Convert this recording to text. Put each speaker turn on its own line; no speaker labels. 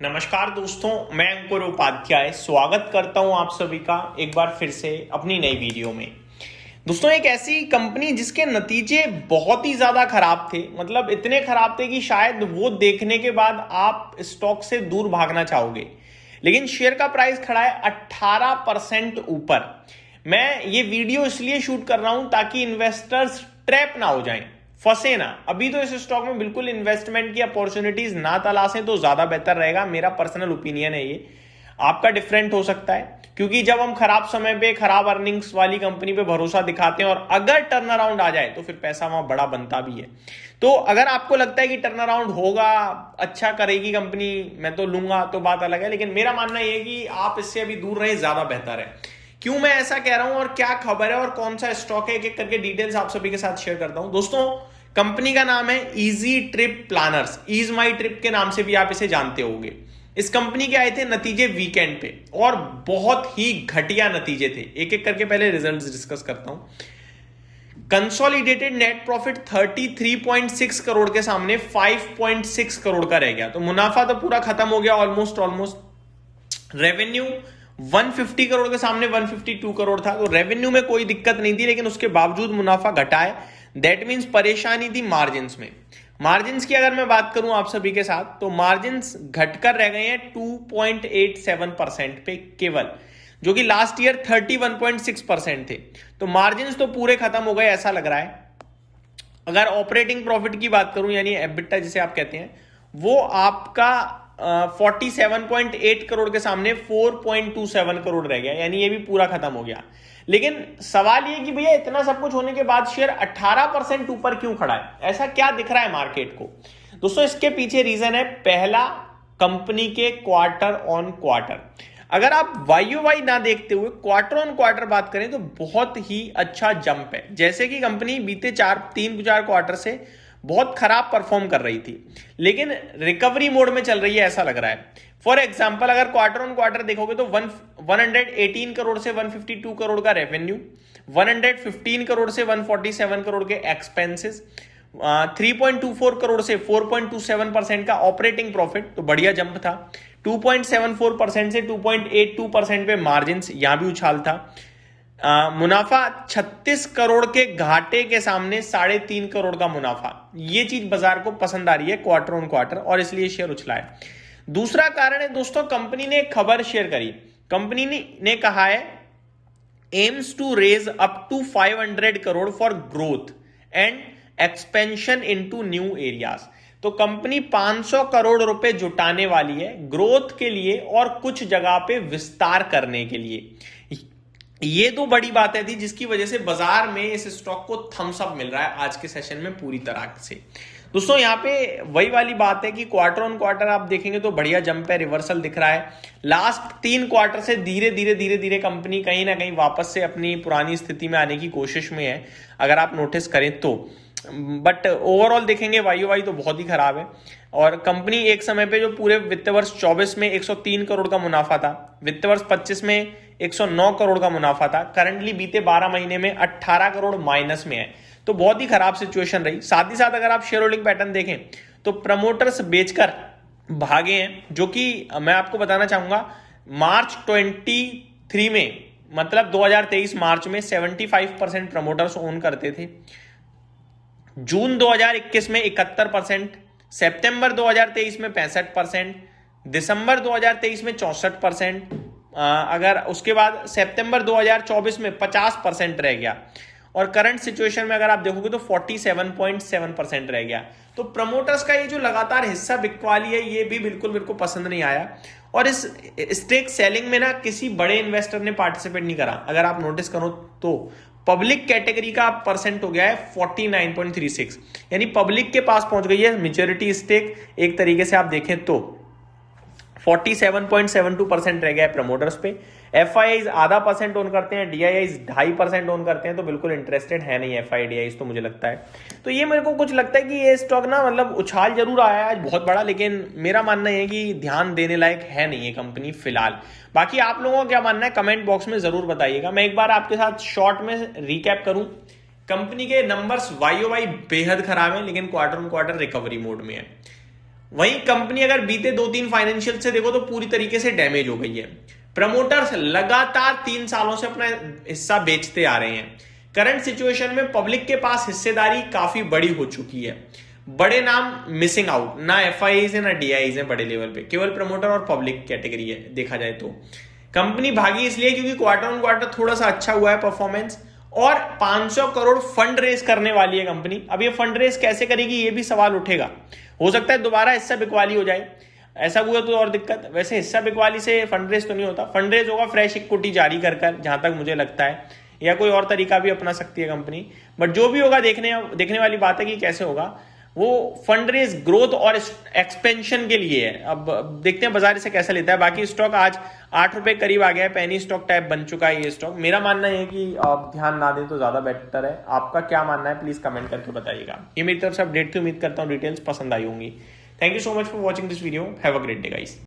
नमस्कार दोस्तों, मैं अंकुर उपाध्याय स्वागत करता हूं आप सभी का एक बार फिर से अपनी नई वीडियो में। दोस्तों, एक ऐसी कंपनी जिसके नतीजे बहुत ही ज्यादा खराब थे, मतलब इतने खराब थे कि शायद वो देखने के बाद आप स्टॉक से दूर भागना चाहोगे, लेकिन शेयर का प्राइस खड़ा है 18% ऊपर। मैं ये वीडियो इसलिए शूट कर रहा हूं ताकि इन्वेस्टर्स ट्रैप ना हो जाएं, फंसे ना। अभी तो इस स्टॉक में बिल्कुल इन्वेस्टमेंट की अपॉर्चुनिटीज ना तलाशें तो ज्यादा बेहतर रहेगा। मेरा पर्सनल ओपिनियन है ये, आपका डिफरेंट हो सकता है, क्योंकि जब हम खराब समय पे खराब अर्निंग्स वाली कंपनी पे भरोसा दिखाते हैं और अगर टर्न अराउंड आ जाए तो फिर पैसा वहां बड़ा बनता भी है। तो अगर आपको लगता है कि टर्न अराउंड होगा, अच्छा करेगी कंपनी, मैं तो लूंगा, तो बात अलग है, लेकिन मेरा मानना यह है कि आप इससे अभी दूर रहें, ज्यादा बेहतर है। क्यों मैं ऐसा कह रहा हूं और क्या खबर है और कौन सा स्टॉक है, एक एक करके डिटेल्स आप सभी के साथ शेयर करता हूं। दोस्तों, कंपनी का नाम है इजी ट्रिप प्लानर्स, ईज माई ट्रिप के नाम से भी आप इसे जानते होंगे। इस कंपनी के आए थे नतीजे वीकेंड पे और बहुत ही घटिया नतीजे थे। एक एक करके पहले रिजल्ट्स डिस्कस करता हूं। कंसोलिडेटेड नेट प्रॉफिट 33.6 करोड़ के सामने 5.6 करोड़ का रह गया, तो मुनाफा तो पूरा खत्म हो गया ऑलमोस्ट। रेवेन्यू 150 करोड़ के सामने 152 करोड़ था, तो रेवेन्यू में कोई दिक्कत नहीं थी, लेकिन उसके बावजूद मुनाफा घटा है। दैट मीन्स परेशानी थी मार्जिन्स में। मार्जिन्स की अगर मैं बात करूं आप सभी के साथ, तो मार्जिन्स घटकर रह गए हैं 2.87% पे केवल, जो कि लास्ट ईयर 31.6% थे। तो मार्जिन्स तो पूरे खत्म हो गए ऐसा लग रहा है। अगर ऑपरेटिंग प्रॉफिट की बात करूं, यानी एबिटा जिसे आप कहते हैं, वो आपका 47.8 करोड़ के सामने 4.27 करोड़ रह गया, यानी ये भी पूरा खत्म हो गया। लेकिन सवाल ये कि भैया इतना सब कुछ होने के बाद शेयर 18% ऊपर क्यों खड़ा है, ऐसा क्या दिख रहा है मार्केट को? दोस्तों, इसके पीछे रीजन है पहला, कंपनी के क्वार्टर ऑन क्वार्टर। अगर आप वाई ना देखते हुए क्वार्टर ऑन क्वार्टर बात करें तो बहुत ही अच्छा जंप है। जैसे कि कंपनी बीते 3-4 क्वार्टर से बहुत खराब परफॉर्म कर रही थी, लेकिन रिकवरी मोड में चल रही है ऐसा लग रहा है। फॉर एग्जांपल, अगर क्वार्टर ऑन क्वार्टर देखोगे तो 118 करोड़ से 152 करोड़ का रेवेन्यू, 115 करोड़ से 147 करोड़ के एक्सपेंसेस, 3.24 करोड़ से 4.27% का ऑपरेटिंग प्रॉफिट, तो बढ़िया जंप था। 2.74% से 2.82% पे मार्जिन, यहां भी उछाल था। मुनाफा 36 करोड़ के घाटे के सामने 3.5 करोड़ का मुनाफा। ये चीज बाजार को पसंद आ रही है क्वार्टर ऑन क्वार्टर, और इसलिए शेयर उछला है। दूसरा कारण है दोस्तों, कंपनी ने एक खबर शेयर करी। कंपनी ने कहा है aims to raise up to 500 crore for growth and expansion into new areas. तो कंपनी 500 करोड़ रुपए जुटाने वाली है ग्रोथ के लिए और कुछ जगह पे विस्तार करने के लिए। ये तो बड़ी बात है थी, जिसकी वजह से बाजार में इस स्टॉक को थम्स अप मिल रहा है आज के सेशन में पूरी तरह से। दोस्तों, यहाँ पे वही वाली बात है कि क्वार्टर ऑन क्वार्टर आप देखेंगे तो बढ़िया जंप है, रिवर्सल दिख रहा है। लास्ट 3 क्वार्टर से धीरे धीरे कंपनी कहीं ना कहीं वापस से अपनी पुरानी स्थिति में आने की कोशिश में है, अगर आप नोटिस करें तो। बट ओवरऑल देखेंगे वाई तो बहुत ही खराब है। और कंपनी एक समय पे जो पूरे वित्त वर्ष 24 में 103 करोड़ का मुनाफा था, वित्त वर्ष 25 में 109 करोड़ का मुनाफा था, करंटली बीते 12 महीने में 18 करोड़ माइनस में है। तो बहुत ही खराब सिचुएशन रही। साथ ही साथ अगर आप शेयर होल्डिंग पैटर्न देखें तो प्रमोटर्स बेचकर भागे हैं, जो कि मैं आपको बताना चाहूंगा मार्च 23 में, मतलब 2023 मार्च में 75% प्रमोटर्स ओन करते थे, जून 2021 में 71%, सितंबर 2023 में 65%, दिसंबर 2023 में 64%, अगर उसके बाद सितंबर 2024 में 50% रह गया, और करंट सिचुएशन में अगर आप देखोगे तो 47.7% रह गया। तो प्रमोटर्स का ये जो लगातार हिस्सा बिकवाली है, ये भी बिल्कुल मेरे को पसंद नहीं आया। और इस स्टेक सेलिंग में ना किसी बड़े इन्वेस्टर ने पार्टिसिपेट नहीं करा। अगर आप नोटिस करो तो पब्लिक कैटेगरी का परसेंट हो गया है 49.36, यानी पब्लिक के पास पहुंच गई है मेजॉरिटी स्टेक। एक तरीके से आप देखें तो 47.72% रह गया है प्रमोटर्स पे। एफआईआईज आधा परसेंट ओन करते हैं, डीआईआईज 2.5% ओन करते हैं, तो बिल्कुल इंटरेस्टेड है नहीं एफआई डीआईज, तो मुझे लगता है। तो ये मेरे को कुछ लगता है कि ये स्टॉक ना, मतलब उछाल जरूर आया है आज बहुत बड़ा, लेकिन मेरा मानना है कि ध्यान देने लायक है नहीं ये कंपनी फिलहाल। बाकी आप लोगों का क्या मानना है कमेंट बॉक्स में जरूर बताइएगा। मैं एक बार आपके साथ शॉर्ट में रिकैप करूं, कंपनी के नंबर्स वाई बेहद खराब है, लेकिन quarter on quarter recovery mode में है। वहीं कंपनी अगर बीते 2-3 फाइनेंशियल से देखो तो पूरी तरीके से डैमेज हो गई है। प्रमोटर्स लगातार 3 सालों से अपना हिस्सा बेचते आ रहे हैं। करंट सिचुएशन में पब्लिक के पास हिस्सेदारी काफी बड़ी हो चुकी है। बड़े नाम मिसिंग आउट, ना एफआईज है ना डीआईज है बड़े लेवल पे, केवल प्रमोटर और पब्लिक कैटेगरी है देखा जाए तो। कंपनी भागी इसलिए क्योंकि क्वार्टर ऑन क्वार्टर थोड़ा सा अच्छा हुआ है परफॉर्मेंस, और 500 करोड़ फंड रेज करने वाली है कंपनी। अब ये फंड रेज कैसे करेगी ये भी सवाल उठेगा। हो सकता है दोबारा हिस्सा बिकवाली हो जाए, ऐसा हुआ तो और दिक्कत। वैसे हिस्सा बिकवाली से फंड रेज तो नहीं होता, फंड रेज होगा फ्रेश इक्विटी जारी कर जहां तक मुझे लगता है, या कोई और तरीका भी अपना सकती है कंपनी। बट जो भी होगा देखने वाली बात है कि कैसे होगा। वो फंड रेज ग्रोथ और एक्सपेंशन के लिए है। अब देखते हैं बाजार इसे कैसा लेता है। बाकी स्टॉक आज 8 रुपए करीब आ गया है, पेनी स्टॉक टाइप बन चुका है ये स्टॉक। मेरा मानना है कि आप ध्यान ना दें तो ज्यादा बेटर है। आपका क्या मानना है प्लीज कमेंट करके बताइएगा। ये मेरी तरफ से अपडेट की उम्मीद करता हूँ डिटेल्स पसंद आई होंगी। Thank you so much for watching this video. Have a great day guys.